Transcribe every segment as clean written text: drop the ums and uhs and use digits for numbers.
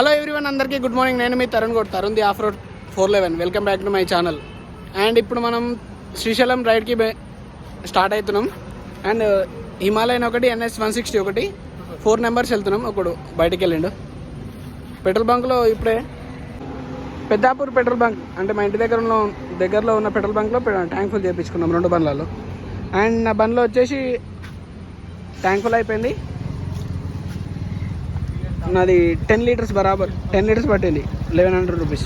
Hello everyone, అందరికీ good morning. నేను మీ Tarun the off road 411. Welcome back to my channel. And ఇప్పుడు మనం శ్రీశైలం రైడ్కి స్టార్ట్ అవుతున్నాం. అండ్ హిమాలయన్ ఒకటి, NS 160 ఒకటి, 4 నెంబర్స్ వెళ్తున్నాం. ఒకడు బయటికి వెళ్ళిండు. పెట్రోల్ బంక్లో ఇప్పుడే పెద్దాపూర్ పెట్రోల్ బంక్ అంటే మా ఇంటి దగ్గరలో ఉన్న పెట్రోల్ బంక్లో ట్యాంక్ ఫుల్ చేయించుకున్నాం 2 బండ్లలో. అండ్ నా బండ్లో వచ్చేసి ట్యాంక్ ఫుల్ అయిపోయింది. నాది 10 లీటర్స్ బరాబర్ 10 లీటర్స్ పట్టింది, 1100 rupees.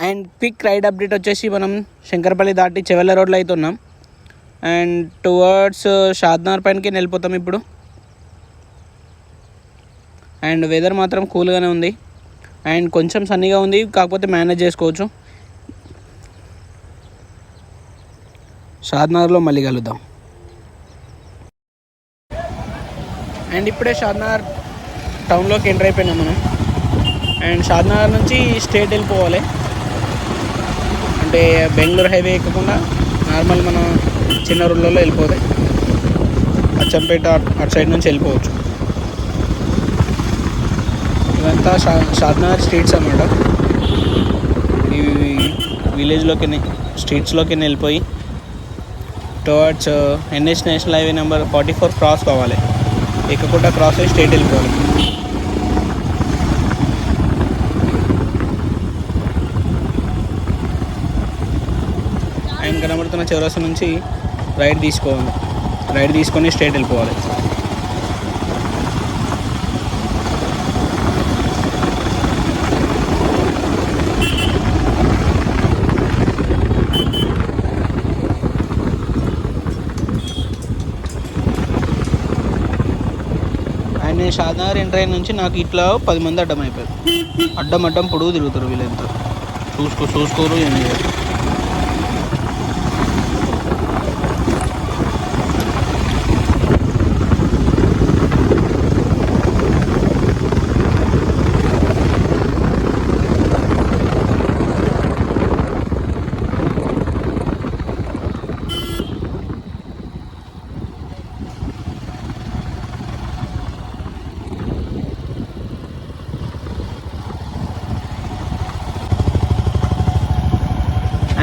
And quick ride update వచ్చేసి మనం శంకరపల్లి దాటి చెవెళ్ళ రోడ్లో అయితే ఉన్నాం. అండ్ టువర్డ్స్ షాద్నగర్ పైనకి వెళ్ళిపోతాం ఇప్పుడు. అండ్ వెదర్ మాత్రం కూల్గానే ఉంది. అండ్ కొంచెం సన్నీగా ఉంది, కాకపోతే మేనేజ్ చేసుకోవచ్చు. షాద్నగర్లో మళ్ళీ కలుద్దాం. అండ్ ఇప్పుడే షాద్నగర్ టౌన్లోకి ఎంటర్ అయిపోయినాం మనం. అండ్ షాద్నగర్ నుంచి స్ట్రేట్ వెళ్ళిపోవాలి. అంటే బెంగళూరు హైవే ఎక్కకుండా నార్మల్ మన చిన్న రోడ్లలో వెళ్ళిపోతే అచ్చంపేట అటు సైడ్ నుంచి వెళ్ళిపోవచ్చు. ఇవంతా షాద్నగర్ స్ట్రీట్స్ అన్నమాట. ఈ విలేజ్లోకి స్ట్రీట్స్లోకి వెళ్ళిపోయి towards NH national highway number 44 cross కావాలి. ఎక్కకుండా క్రాస్ అయ్యి స్ట్రేట్ వెళ్ళిపోవాలి. ఆయన కనబడుతున్న చౌరస్తా నుంచి రైట్ తీసుకొని స్ట్రేట్ వెళ్ళిపోవాలి. నేను షాద్నగర్ ఎంటర్ అయిన నుంచి నాకు ఇట్లా 10 మంది అడ్డం అయిపోయారు. అడ్డం పొడుగు తిరుగుతారు వీళ్ళంతా. చూసుకోరు ఏం చేయరు.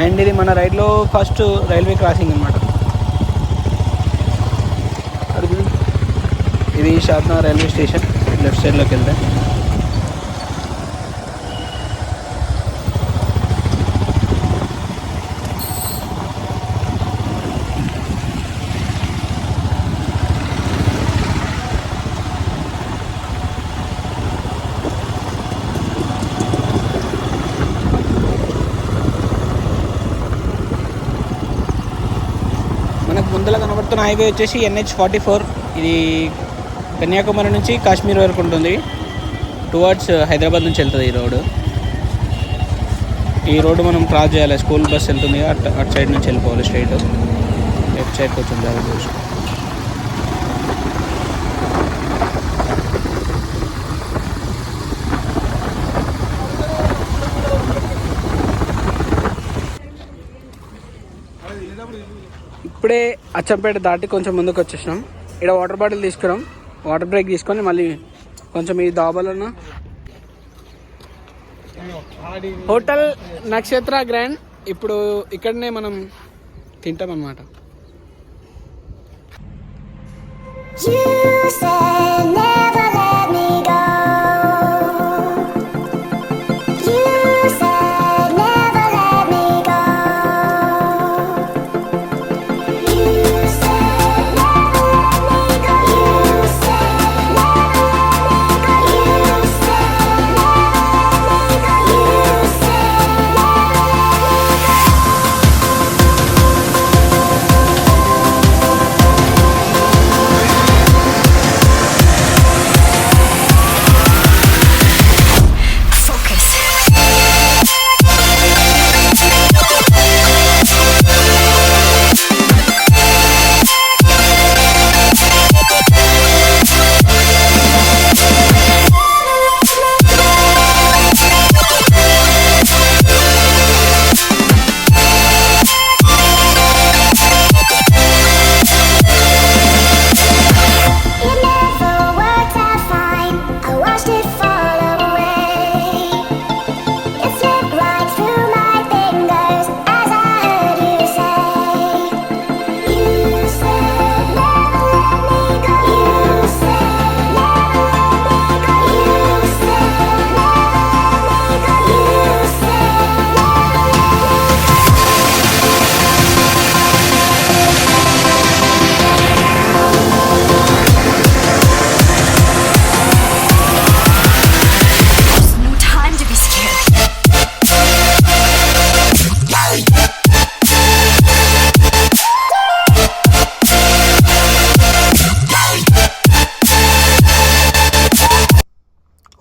అండ్ ఇది మన రైడ్లో ఫస్ట్ రైల్వే క్రాసింగ్ అనమాట. ఇది షాద్నగర్ రైల్వే స్టేషన్. లెఫ్ట్ సైడ్లోకి వెళ్తే ముందర కనబడుతున్న హైవే వచ్చేసి NH 44. ఇది కన్యాకుమారి నుంచి కాశ్మీర్ వరకు ఉంటుంది. టువర్డ్స్ హైదరాబాద్ నుంచి వెళ్తుంది ఈ రోడ్డు మనం క్రాస్ చేయాలి. స్కూల్ బస్ వెళ్తుంది, అటు సైడ్ నుంచి వెళ్ళిపోవాలి స్ట్రైట్. లెఫ్ట్ సైడ్కి వచ్చింది జాగ్రత్త చూసి. ఇప్పుడే అచ్చంపేట దాటి కొంచెం ముందుకు వచ్చేసినాం. ఇక్కడ వాటర్ బాటిల్ తీసుకున్నాం. వాటర్ బ్రేక్ తీసుకొని మళ్ళీ కొంచెం ఈ దాబాలన్న హోటల్ నక్షత్ర గ్రాండ్. ఇప్పుడు ఇక్కడనే మనం తింటాం అన్నమాట.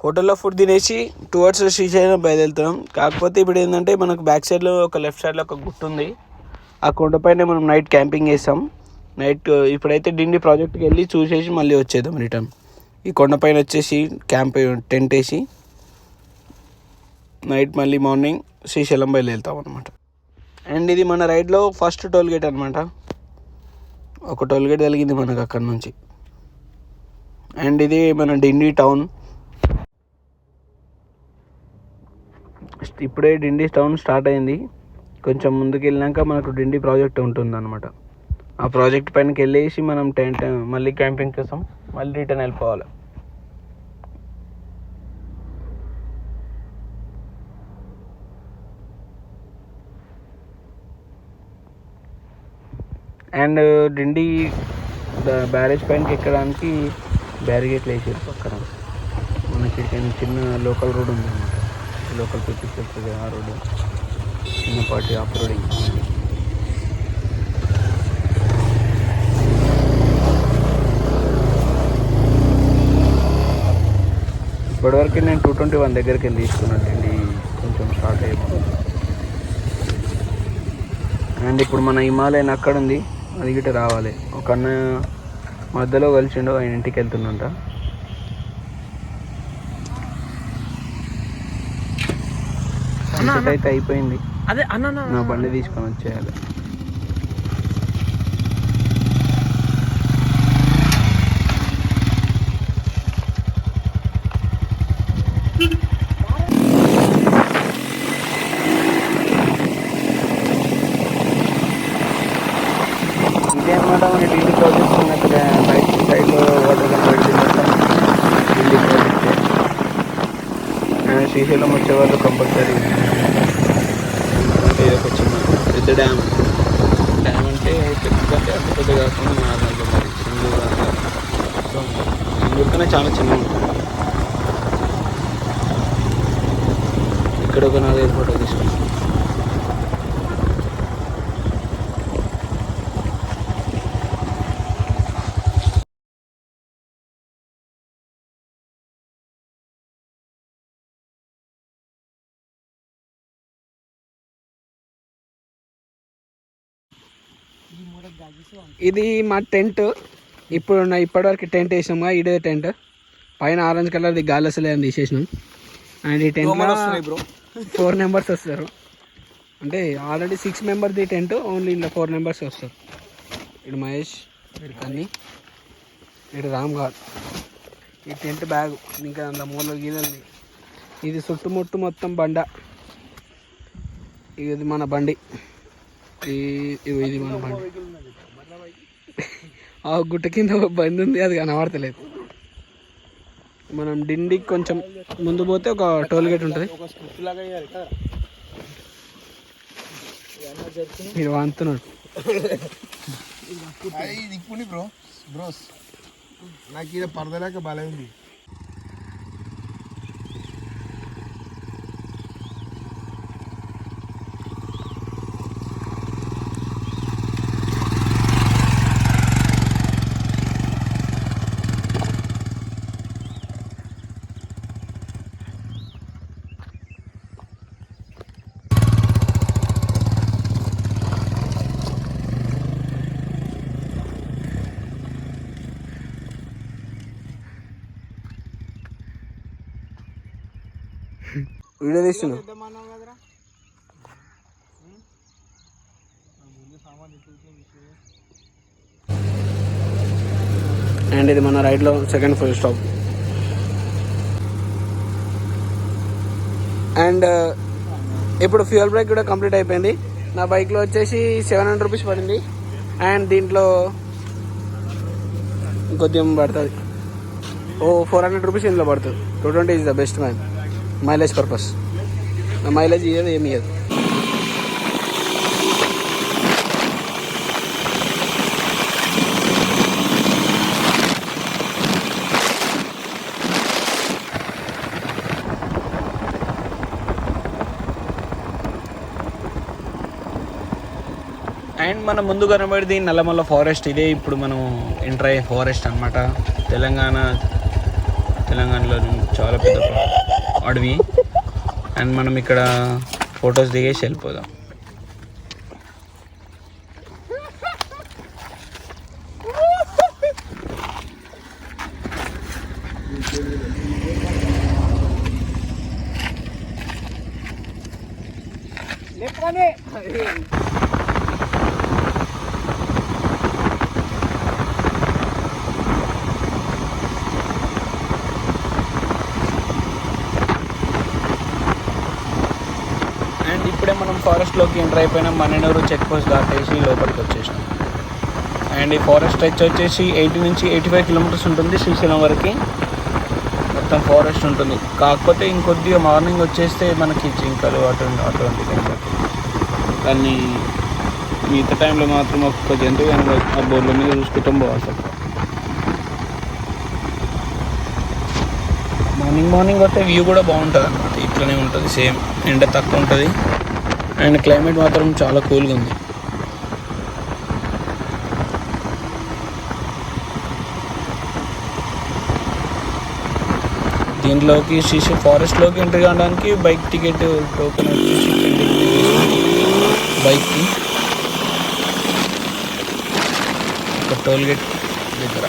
హోటల్లో ఫుడ్ తినేసి టువర్డ్స్ శ్రీశైలం బయలుదేరుతున్నాం. కాకపోతే ఇప్పుడు ఏంటంటే మనకు బ్యాక్ సైడ్లో ఒక లెఫ్ట్ సైడ్లో ఒక గుట్ట ఉంది. ఆ కొండపైన మనం నైట్ క్యాంపింగ్ చేస్తాం. నైట్ ఇప్పుడైతే డిండి ప్రాజెక్ట్కి వెళ్ళి చూసేసి మళ్ళీ వచ్చేద్దాం రిటర్న్. ఈ కొండపైన వచ్చేసి క్యాంప్ టెంట్ వేసి నైట్ మళ్ళీ మార్నింగ్ శ్రీశైలం బయలుదేరుతాం అనమాట. అండ్ ఇది మన రైడ్లో ఫస్ట్ టోల్ గేట్ అనమాట. ఒక టోల్ గేట్ కలిగింది మనకు అక్కడ నుంచి. అండ్ ఇది మన డిండి టౌన్. ఇప్పుడే డిండి టౌన్ స్టార్ట్ అయింది. కొంచెం ముందుకు వెళ్ళినాక మనకు డిండి ప్రాజెక్ట్ ఉంటుంది అనమాట. ఆ ప్రాజెక్ట్ పైనకి వెళ్ళేసి మనం టెంట్ మళ్ళీ క్యాంపింగ్ కోసం మళ్ళీ రిటర్న్ వెళ్ళిపోవాలి. అండ్ డిండి బ్యారేజ్ పైనకి ఎక్కడానికి బ్యారిగేట్లు వేసారు పక్కన. మనకి చిన్న లోకల్ రోడ్ ఉంది అనమాట. లోకల్ పీపుల్స్ వెళ్తుంది ఆ రోడ్డు, చిన్నపాటి ఆఫ్ రోడింగ్. ఇప్పటివరకు నేను 221 దగ్గరికి వెళ్ళి తీసుకున్నానండి. కొంచెం స్టార్ట్ అయిపోయింది. అండ్ ఇప్పుడు మన హిమాలయన్ అక్కడ ఉంది, అది గిట్ట రావాలి. ఒక అన్న మధ్యలో కలిసిండు, ఆయన ఇంటికి వెళ్తుందంట. సన్సెట్ అయితే అయిపోయింది. అదే అన్న నా బండి తీసుకొని వచ్చేయాలి. ఇంకేమన్నమాట మన ఢిల్లీ ప్రాజెక్ట్స్ ఉన్నట్టు రైట్ సైడ్లో వాటర్ ఢిల్లీ ప్రాజెక్ట్. శ్రీశైలం వచ్చేవాళ్ళు కంపల్సరీ అంటే ఒక చిన్న పెద్ద డ్యామ్ అంటే పెద్ద అంత పెద్ద కాకుండా నార్మల్గా మరి సింగూరు కన్నా చాలా చిన్నగా ఉంటుంది. ఇక్కడ ఒక 4-5 ఫోటో తీసుకున్నాం. ఇది మా టెంట్. ఇప్పటివరకు టెంట్ వేసినాము. ఇదే టెంట్ పైన ఆరెంజ్ కలర్ది గాలి అసలే అని తీసేసినాం. అండ్ ఈ టెంట్ 4 మెంబర్స్ వస్తారు. అంటే ఆల్రెడీ 6 మెంబర్ది టెంట్, ఓన్లీ ఇంట్లో 4 మెంబర్స్ వస్తారు. ఇటు మహేష్, ఇటు కన్నీ, ఇటు రామ్ గారు. ఈ టెంట్ బ్యాగ్ ఇంకా అందులో మూలలు గీలలు. ఇది చుట్టుముట్టు మొత్తం బండ. ఇది మన బండి. ఇది మన బండి. ఆ గుట్ట కింద బండి ఉంది, అది కనబడతలేదు. మనం డిండికి కొంచెం ముందు పోతే ఒక టోల్ గేట్ ఉంటుంది. మీరు వాంతున్నాడు. నాకు ఇది పరదలేక బలైంది. వీడియో తీస్తున్నా. అండ్ ఇది మన రైడ్లో సెకండ్ ఫుల్ స్టాప్. అండ్ ఇప్పుడు ఫ్యూయల్ బ్రేక్ కూడా కంప్లీట్ అయిపోయింది. నా బైక్లో వచ్చేసి 700 రూపీస్ పడింది. అండ్ దీంట్లో ఇంకొద్దిగా పడుతుంది, 400 రూపీస్ ఇందులో పడుతుంది. 220 is the best man mileage purpose. Mileage ఇయ్యదు, ఏమి ఇయ్యదు. అండ్ మన ముందు కనబడేది నల్లమల్ల ఫారెస్ట్. ఇదే ఇప్పుడు మనం ఎంటర్ అయ్యే ఫారెస్ట్ అనమాట. తెలంగాణ తెలంగాణలో చాలా పెద్ద అడవి. అండ్ మనం ఇక్కడ ఫొటోస్ దిగేసి వెళ్ళిపోదాం. అండ్ ఇప్పుడే మనం ఫారెస్ట్లోకి ఎంటర్ అయిపోయినాం. మన్నెనూరు చెక్ పోస్ట్ దాటేసి లోపలికి వచ్చేసినాం. అండ్ ఈ ఫారెస్ట్ స్ట్రెచ్ వచ్చేసి 80 నుంచి 85 కిలోమీటర్స్ ఉంటుంది. శ్రీశైలం వరకు మొత్తం ఫారెస్ట్ ఉంటుంది. కాకపోతే ఇంకొద్దిగా మార్నింగ్ వచ్చేస్తే మనకి జింకలు అటువంటి కానీ మిగతా టైంలో మాత్రం ఒక్క జంతువు ఆ బోర్డుల మీద చూసుకుంటాం పోవాలి. మార్నింగ్ వస్తే వ్యూ కూడా బాగుంటుంది అన్నమాట. ఇట్లనే ఉంటుంది సేమ్, ఎండ తక్కువ ఉంటుంది. అండ్ క్లైమేట్ మాత్రం చాలా కూల్గా ఉంది. దీంట్లోకి ఫారెస్ట్లోకి ఎంట్రీ కావడానికి బైక్ టికెట్ టోకెన్ వచ్చేసి బైక్కి ఒక టోల్ గేట్ దగ్గర.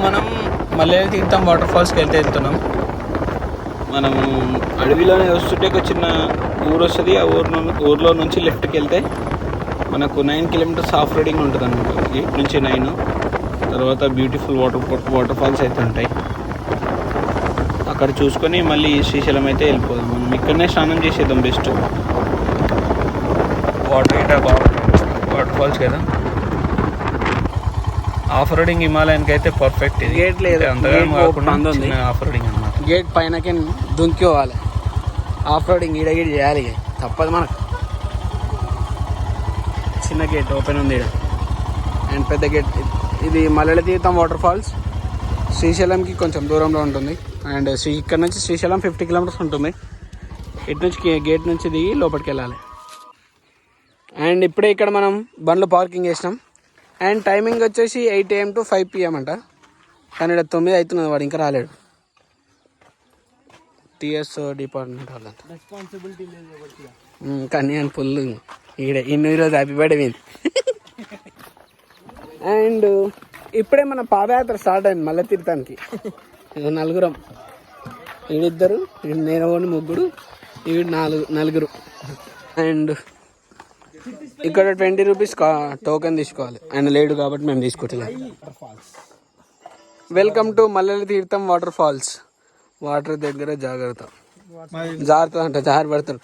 మనం మల్లెల తీర్థం వాటర్ ఫాల్స్కి వెళ్తున్నాం. మనము అడవిలోనే వస్తుంటే ఒక చిన్న ఊరు వస్తుంది. ఆ ఊర్లో నుంచి లెఫ్ట్కి వెళ్తే మనకు 9 కిలోమీటర్స్ ఆఫ్ రైడింగ్ ఉంటుంది అనమాట. 8 నుంచి 9 తర్వాత బ్యూటిఫుల్ వాటర్ ఫాల్స్ అయితే ఉంటాయి. అక్కడ చూసుకొని మళ్ళీ శ్రీశైలం అయితే వెళ్ళిపోదాం. మనం ఇక్కడనే స్నానం చేసేద్దాం బెస్ట్. వాటర్ ఫాల్స్ కదా. ఆఫ్ రోడింగ్ హిమాలయానికి అయితే పర్ఫెక్ట్. ఇది గేట్ లేదు, అంతగా కాకుండా ఆఫ్ రోడింగ్ అనమాట. గేట్ పైనకి దుంకిపోవాలి. ఆఫ్ రోడింగ్ ఈడగిడి చేయాలి, తప్పదు మనకు. చిన్న గేట్ ఓపెన్ ఉంది ఈడ. అండ్ పెద్ద గేట్. ఇది మల్లెల తీర్థం వాటర్ ఫాల్స్ శ్రీశైలంకి కొంచెం దూరంలో ఉంటుంది. అండ్ ఇక్కడ నుంచి శ్రీశైలం 50 కిలోమీటర్స్ ఉంటుంది. ఇటు నుంచి గేట్ నుంచి దిగి లోపలికి వెళ్ళాలి. అండ్ ఇప్పుడే ఇక్కడ మనం బండ్లు పార్కింగ్ చేసినాం. అండ్ టైమింగ్ వచ్చేసి 8 AM to 5 PM అంట. కానీ ఇక్కడ 9 అవుతున్నది, వాడు ఇంకా రాలేడు. TS department వాళ్ళంట. రెస్పాన్సిబిలిటీ లేదు కానీ అని ఫుల్ ఈడే ఈరోజు హ్యాపీ బర్త్డే పోయింది. అండ్ ఇప్పుడే మన పాదయాత్ర స్టార్ట్ అయింది మల్లె తీర్థానికి. నలుగురం, ఈడిద్దరు, నేను ముగ్గురు, ఈడు నలుగురు. అండ్ ఇక్కడ 20 రూపీస్ టోకెన్ తీసుకోవాలి. ఆయన లేడు కాబట్టి మేము తీసుకోవట్లేదు. వెల్కమ్ టు మల్లెల తీర్థం వాటర్ ఫాల్స్. వాటర్ దగ్గర జాగ్రత్త అంట, జారపడతాడు.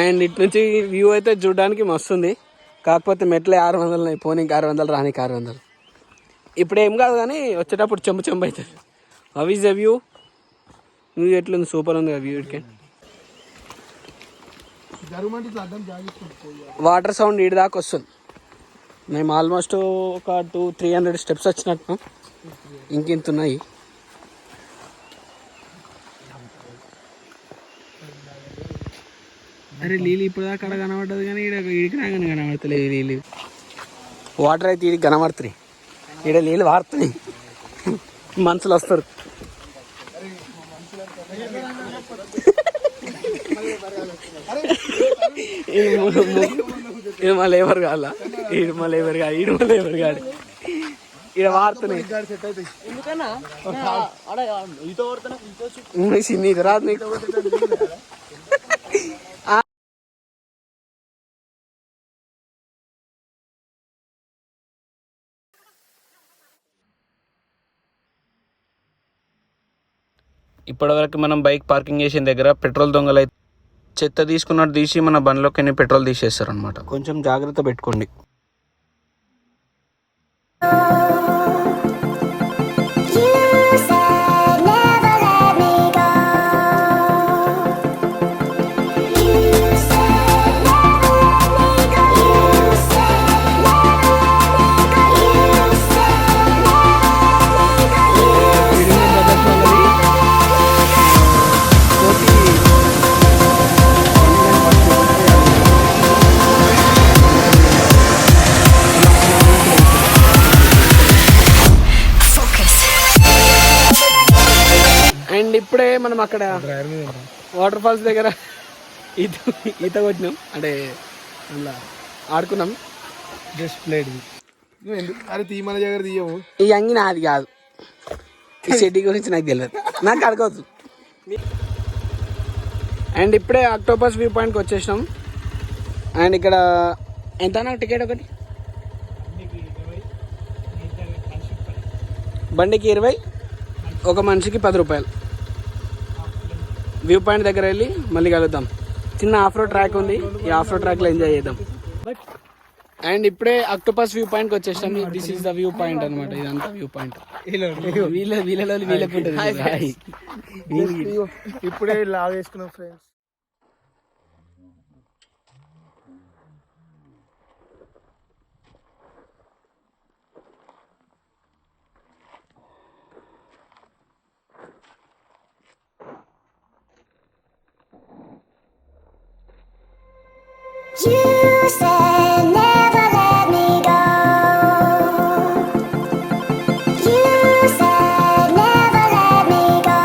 అండ్ ఇటు నుంచి వ్యూ అయితే చూడడానికి మస్తుంది. కాకపోతే మెట్లే 600 పోనీకి 600, రానికి 600. ఇప్పుడు ఏం కాదు కానీ వచ్చేటప్పుడు చెంబు అవుతుంది. How is the view? View ఎట్లుంది? సూపర్ ఉంది వ్యూ. ఇటుకే వాటర్ సౌండ్ ఈడి దాకా వస్తుంది. మేము ఆల్మోస్ట్ ఒక 200-300 స్టెప్స్ వచ్చినట్టు, ఇంకింత ఉన్నాయి. అరే నీళ్ళు ఇప్పుడు దాకా అక్కడ కనబడ్డది కానీ ఈడికి రాగానే కనబడతలేదు నీళ్ళు. వాటర్ అయితే ఈడికి కనబడుతున్నాయి, ఈడ నీళ్ళు వారుతున్నాయి. మనుషులు వస్తారు. ఇది మా లేబర్ కాదా? ఈడు మా లేబర్ కాదు. ఇక్కడ వాడుతున్నాయి సెట్ అవుతాయి. ఎందుకన్నా ఇది రాదు నీకు. ఇప్పటివరకు మనం బైక్ పార్కింగ్ చేసిన దగ్గర పెట్రోల్ దొంగలు అయితే చెత్త తీసుకున్నట్టు తీసి మన బండిలోకి పెట్రోల్ తీసేస్తారు అనమాట. కొంచెం జాగ్రత్త పెట్టుకోండి. అండ్ ఇప్పుడే మనం అక్కడ వాటర్ ఫాల్స్ దగ్గర ఈత కొట్టినాం, అంటే అలా ఆడుకున్నాం. Just plate. అరే తీయమల దగ్గర తీయము. ఈ అంగి నాది కాదు, ఈ సిటీ గురించి నాకు తెలియదు, నాకు అడగవచ్చు. అండ్ ఇప్పుడే అక్టోపస్ వ్యూ పాయింట్కి వచ్చేసినాం. అండ్ ఇక్కడ ఎంత నాకు టికెట్ ఒకటి? బండికి 20, ఒక మనిషికి 10 రూపాయలు. వ్యూ పాయింట్ దగ్గర వెళ్ళి మళ్ళీ కలుద్దాం. చిన్న ఆఫ్ రోడ్ ట్రాక్ ఉంది, ఈ ఆఫ్ రోడ్ ట్రాక్లో ఎంజాయ్ చేద్దాం. అండ్ ఇప్పుడే అక్టోపస్ వ్యూ పాయింట్కి వచ్చేసాం. This is the view point అనమాట. ఇదంతా వ్యూ పాయింట్. వీళ్ళలో వీళ్ళకుంటుంది. ఇప్పుడే లావ్ వేసుకున్నాం friends. You said never let me go. You said never let me go.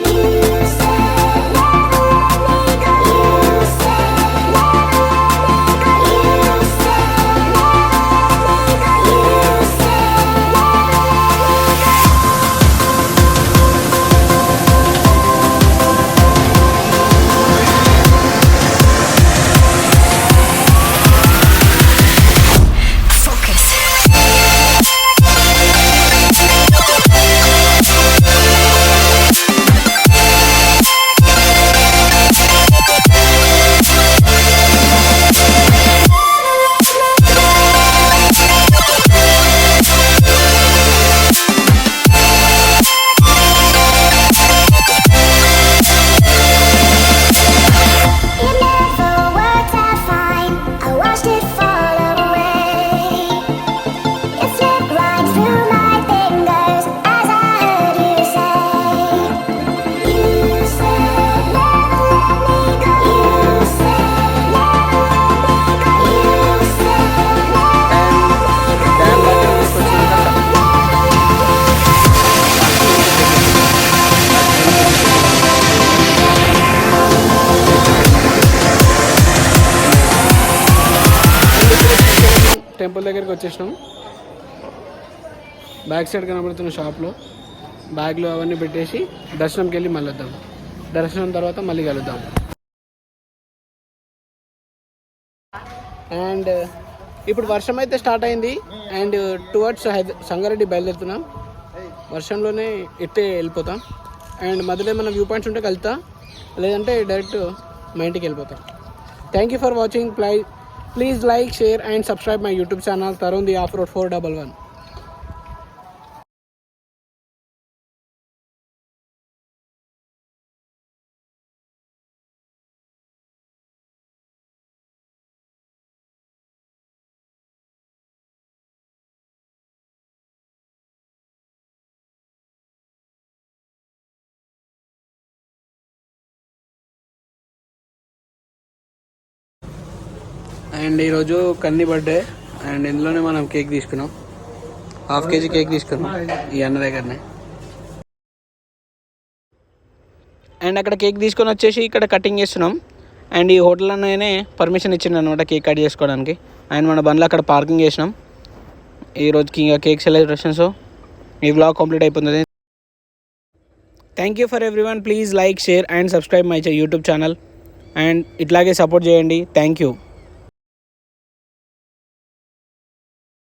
You said never let me go. You said never let me go. You said never let me go. You said temple దగ్గరికి వచ్చేసినాం. Back side కనబడుతున్న షాప్లో బ్యాగ్లో అవన్నీ పెట్టేసి దర్శనంకి వెళ్ళి మళ్ళీ వద్దాం. దర్శనం తర్వాత మళ్ళీ కలుద్దాం. అండ్ ఇప్పుడు వర్షం అయితే స్టార్ట్ అయింది. అండ్ టువర్డ్స్ సంగారెడ్డి బయలుదేరుతున్నాం. వర్షంలోనే ఇట్టే వెళ్ళిపోతాం. అండ్ మధ్యలో ఏమైనా వ్యూ పాయింట్స్ ఉంటే కలుతా, లేదంటే డైరెక్ట్ మా ఇంటికి వెళ్ళిపోతాం. Thank you for watching. Please like, share and subscribe my YouTube channel Tarun the Off-Road 411. And ఈరోజు కన్ని బర్త్డే. అండ్ ఇందులోనే మనం కేక్ తీసుకున్నాం. 1/2 kg కేక్ తీసుకున్నాం ఈ అన్న దగ్గరనే. అండ్ అక్కడ కేక్ తీసుకొని వచ్చేసి ఇక్కడ కటింగ్ చేస్తున్నాం. అండ్ ఈ హోటల్ అన్ననే పర్మిషన్ ఇచ్చిండు అనమాట కేక్ కట్ చేసుకోవడానికి. అండ్ మన బండ్లో అక్కడ పార్కింగ్ చేసినాం. ఈ రోజుకి ఇంకా కేక్ సెలబ్రేషన్స్ ఈ వ్లాగ్ కంప్లీట్ అయిపోతుంది. Thank you for everyone. Please like, share and subscribe my YouTube channel and ఇట్లాగే సపోర్ట్ చేయండి. Thank you.